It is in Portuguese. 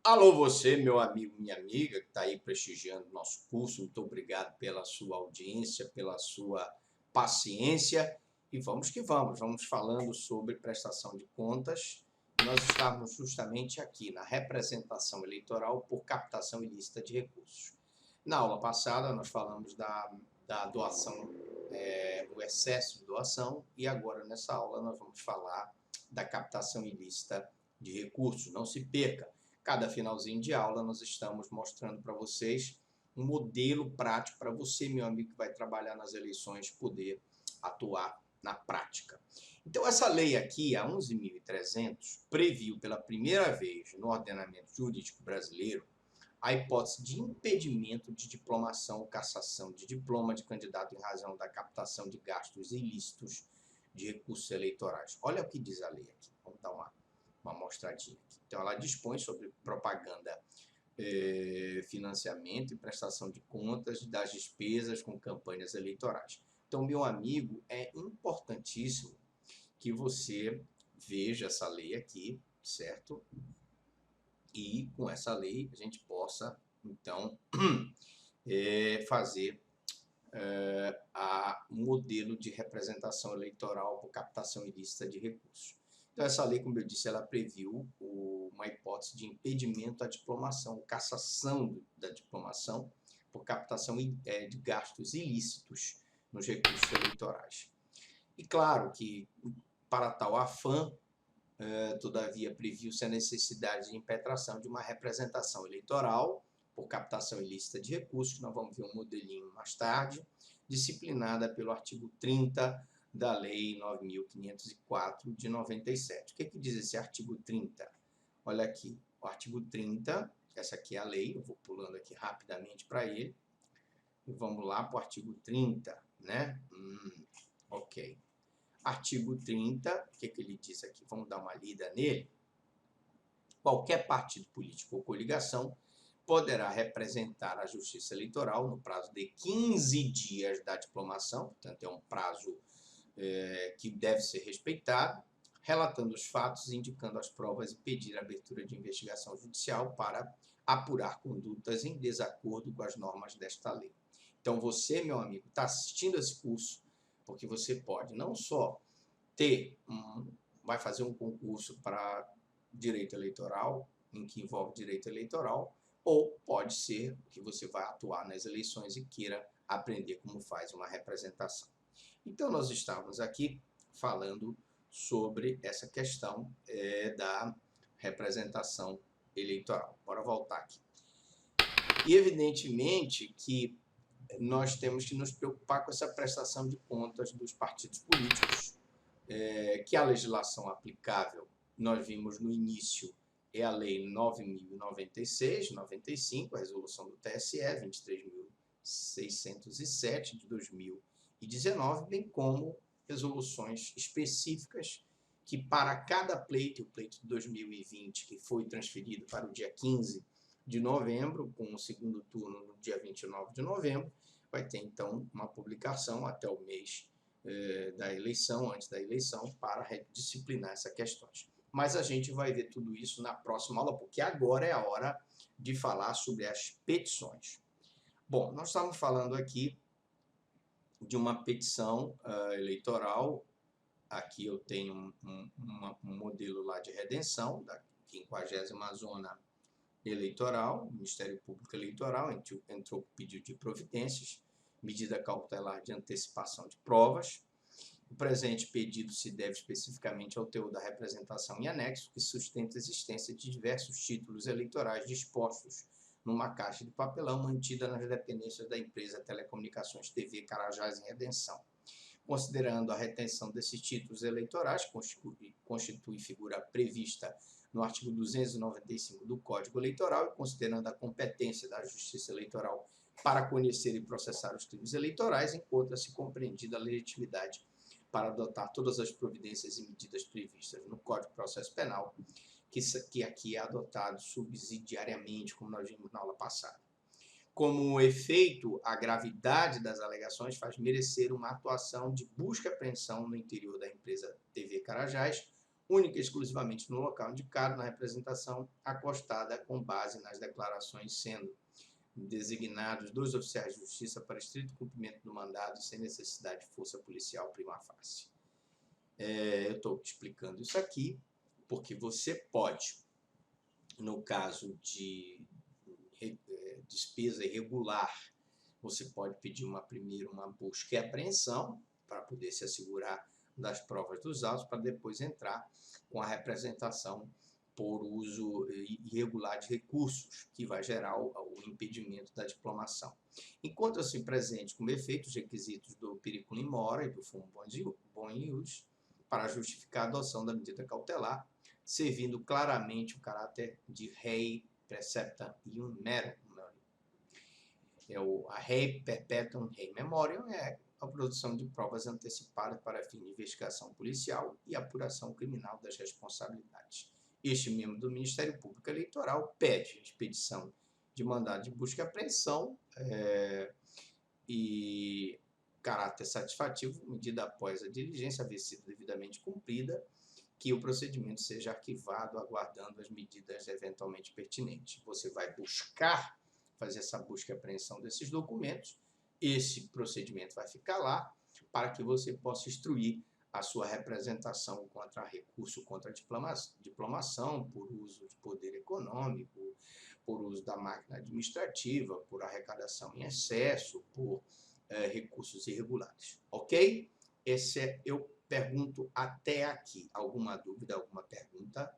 Alô você, meu amigo, minha amiga, que está aí prestigiando o nosso curso. Muito obrigado pela sua audiência, pela sua paciência. E vamos que vamos. Vamos falando sobre prestação de contas. Nós estávamos justamente aqui na representação eleitoral por captação ilícita de recursos. Na aula passada, nós falamos da doação, o excesso de doação, e agora nessa aula nós vamos falar da captação ilícita de recursos. Não se perca! Cada finalzinho de aula nós estamos mostrando para vocês um modelo prático para você, meu amigo, que vai trabalhar nas eleições, poder atuar na prática. Então, essa lei aqui, a 11.300, previu pela primeira vez no ordenamento jurídico brasileiro a hipótese de impedimento de diplomação ou cassação de diploma de candidato em razão da captação de gastos ilícitos de recursos eleitorais. Olha o que diz a lei aqui. Vamos dar uma mostradinha aqui. Então, ela dispõe sobre propaganda, financiamento e prestação de contas das despesas com campanhas eleitorais. Então, meu amigo, é importantíssimo que você veja essa lei aqui, certo? E com essa lei a gente possa, então, fazer a modelo de representação eleitoral por captação ilícita de recursos. Então, essa lei, como eu disse, ela previu uma hipótese de impedimento à diplomação, cassação da diplomação por captação de gastos ilícitos nos recursos eleitorais. E claro que, para tal afã, todavia, previu-se a necessidade de impetração de uma representação eleitoral por captação ilícita de recursos, que nós vamos ver um modelinho mais tarde, disciplinada pelo artigo 30 da Lei 9.504 de 97. O que diz esse artigo 30? Olha aqui, o artigo 30, essa aqui é a lei, eu vou pulando aqui rapidamente para ele, e vamos lá para o artigo 30, né? Ok. Artigo 30, o que ele diz aqui? Vamos dar uma lida nele. Qualquer partido político ou coligação poderá representar a Justiça Eleitoral no prazo de 15 dias da diplomação, portanto é um prazo que deve ser respeitado, relatando os fatos, indicando as provas e pedir a abertura de investigação judicial para apurar condutas em desacordo com as normas desta lei. Então você, meu amigo, está assistindo esse curso porque você pode não só vai fazer um concurso para direito eleitoral, em que envolve direito eleitoral, ou pode ser que você vai atuar nas eleições e queira aprender como faz uma representação. Então, nós estávamos aqui falando sobre essa questão da representação eleitoral. Bora voltar aqui. E, evidentemente, que nós temos que nos preocupar com essa prestação de contas dos partidos políticos, que a legislação aplicável, nós vimos no início, é a Lei 9.096/95, a resolução do TSE 23.607 de 2019, bem como resoluções específicas que para cada pleito, o pleito de 2020, que foi transferido para o dia 15 de novembro, com o segundo turno no dia 29 de novembro, vai ter então uma publicação até o mês da eleição, antes da eleição, para disciplinar essas questões. Mas a gente vai ver tudo isso na próxima aula, porque agora é a hora de falar sobre as petições. Bom, nós estamos falando aqui de uma petição eleitoral. Aqui eu tenho um modelo lá de redenção, da 50ª Zona Eleitoral, Ministério Público Eleitoral, entrou com pedido de providências, medida cautelar de antecipação de provas. O presente pedido se deve especificamente ao teor da representação em anexo, que sustenta a existência de diversos títulos eleitorais dispostos numa caixa de papelão mantida nas dependências da empresa Telecomunicações TV Carajás em Redenção. Considerando a retenção desses títulos eleitorais, constitui figura prevista no artigo 295 do Código Eleitoral, e considerando a competência da Justiça Eleitoral para conhecer e processar os crimes eleitorais, encontra-se compreendida a legitimidade para adotar todas as providências e medidas previstas no Código de Processo Penal, que aqui é adotado subsidiariamente, como nós vimos na aula passada. Como efeito, a gravidade das alegações faz merecer uma atuação de busca e apreensão no interior da empresa TV Carajás, única e exclusivamente no local indicado na representação acostada com base nas declarações, sendo designados 2 oficiais de justiça para estrito cumprimento do mandado sem necessidade de força policial prima facie. Eu estou explicando isso aqui porque você pode, no caso de despesa irregular, você pode pedir primeiro uma busca e apreensão para poder se assegurar das provas dos autos, para depois entrar com a representação por uso irregular de recursos, que vai gerar o impedimento da diplomação. Encontra-se presente como efeito os requisitos do periculum in mora e do fumo boni ius para justificar a adoção da medida cautelar, servindo claramente o caráter de rei preceptam ium memoriam. A rei perpetuum rei memoriam é a produção de provas antecipadas para fim de investigação policial e apuração criminal das responsabilidades. Este membro do Ministério Público Eleitoral pede a expedição de mandado de busca e apreensão e caráter satisfativo, medida após a diligência haver sido devidamente cumprida, que o procedimento seja arquivado, aguardando as medidas eventualmente pertinentes. Você vai buscar fazer essa busca e apreensão desses documentos, esse procedimento vai ficar lá para que você possa instruir a sua representação contra recurso contra a diplomação, por uso de poder econômico, por uso da máquina administrativa, por arrecadação em excesso, por recursos irregulares. Ok? Eu pergunto até aqui. Alguma dúvida, alguma pergunta?